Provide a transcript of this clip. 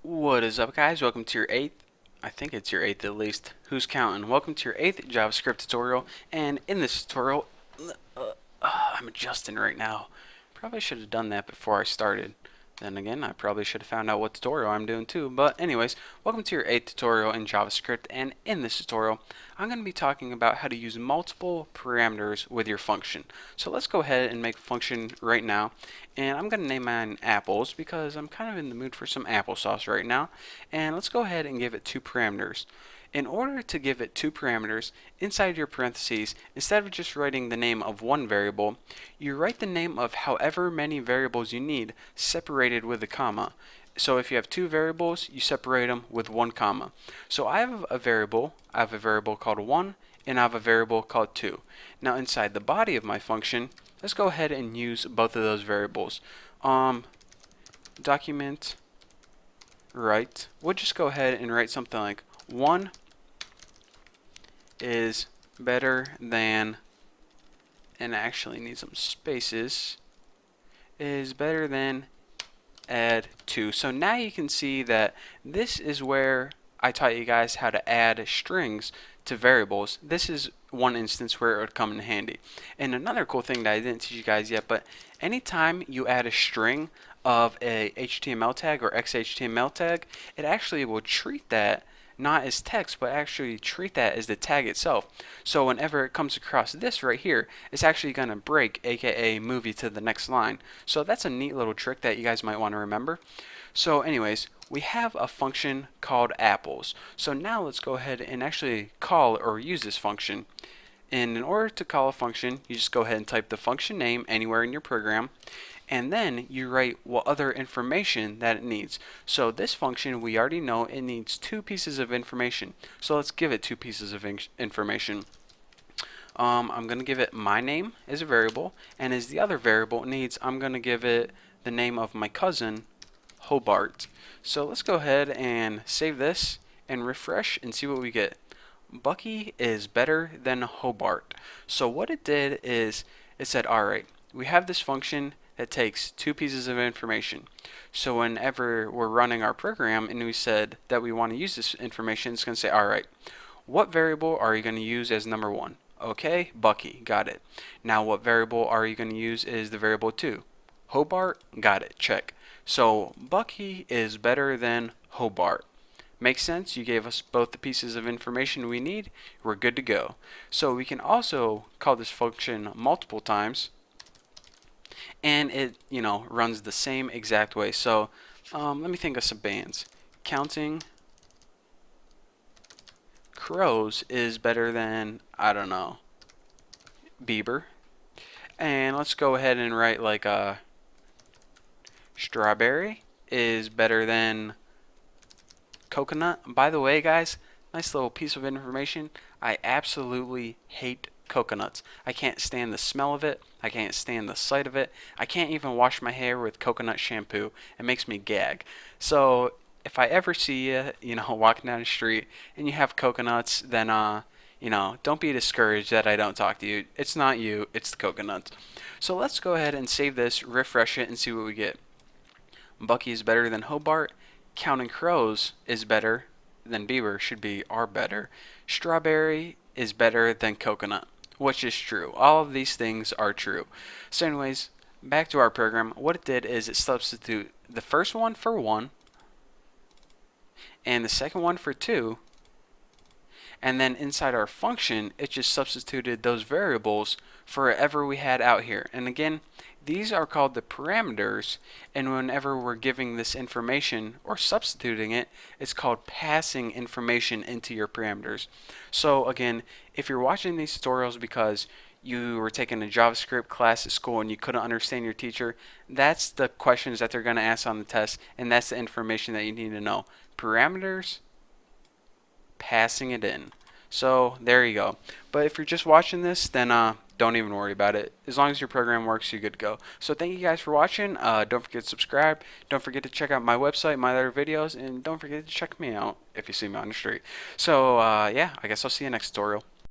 What is up, guys? Welcome to your I think it's your eighth at least. Who's counting? Welcome to your eighth JavaScript tutorial. And in this tutorial, I'm adjusting right now. Probably should have done that before I started. Then again, I probably should have found out what tutorial I'm doing too. But anyways, welcome to your eighth tutorial in JavaScript. And in this tutorial, I'm going to be talking about how to use multiple parameters with your function. So let's go ahead and make a function right now. And I'm going to name mine apples because I'm kind of in the mood for some applesauce right now. And let's go ahead and give it two parameters. In order to give it two parameters, inside your parentheses, instead of just writing the name of one variable, you write the name of however many variables you need, separated with a comma. So if you have two variables, you separate them with one comma. So I have a variable called 1, and I have a variable called 2. Now inside the body of my function, let's go ahead and use both of those variables. Document write, we'll just go ahead and write something like 1 is better than, and actually need some spaces, is better than add 2. So now you can see that this is where I taught you guys how to add strings to variables. This is one instance where it would come in handy. And another cool thing that I didn't teach you guys yet, but anytime you add a string of a HTML tag or XHTML tag, it actually will treat that not as text, but actually treat that as the tag itself. So whenever it comes across this right here, it's actually going to break, aka move you to the next line. So that's a neat little trick that you guys might want to remember. So anyways, we have a function called apples. So now let's go ahead and actually call or use this function. And in order to call a function, you just go ahead and type the function name anywhere in your program, and then you write what other information that it needs. So this function, we already know it needs two pieces of information. So let's give it two pieces of information. I'm going to give it my name as a variable, and as the other variable it needs, I'm going to give it the name of my cousin, Hobart. So let's go ahead and save this and refresh and see what we get. Bucky is better than Hobart. So what it did is it said, alright, we have this function that takes two pieces of information. So whenever we're running our program and we said that we want to use this information, it's going to say, alright, what variable are you going to use as number 1? Okay, Bucky, got it. Now what variable are you going to use as the variable 2? Hobart, got it, check. So Bucky is better than Hobart. Makes sense? You gave us both the pieces of information we need. We're good to go. So we can also call this function multiple times, and it, runs the same exact way. So let me think of some bands. Counting Crows is better than, I don't know, Bieber. And let's go ahead and write like a strawberry is better than coconut. By the way, guys, nice little piece of information. I absolutely hate coconuts. I can't stand the smell of it. I can't stand the sight of it. I can't even wash my hair with coconut shampoo. It makes me gag. So if I ever see you, walking down the street and you have coconuts, then don't be discouraged that I don't talk to you. It's not you, it's the coconuts. So let's go ahead and save this, refresh it, and see what we get. Bucky is better than Hobart. Counting Crows is better than Bieber, should be are better. Strawberry is better than coconut, which is true. All of these things are true. So anyways, back to our program. What it did is it substituted the first one for 1 and the second one for 2, and then inside our function it just substituted those variables for whatever we had out here. And again, these are called the parameters, and whenever we're giving this information or substituting it, it's called passing information into your parameters. So again, if you're watching these tutorials because you were taking a JavaScript class at school and you couldn't understand your teacher, that's the questions that they're going to ask on the test, and that's the information that you need to know. Parameters, passing it in. So there you go. But if you're just watching this, then don't even worry about it. As long as your program works, you're good to go. So thank you guys for watching. Don't forget to subscribe. Don't forget to check out my website, my other videos, and don't forget to check me out if you see me on the street. So yeah, I guess I'll see you next tutorial.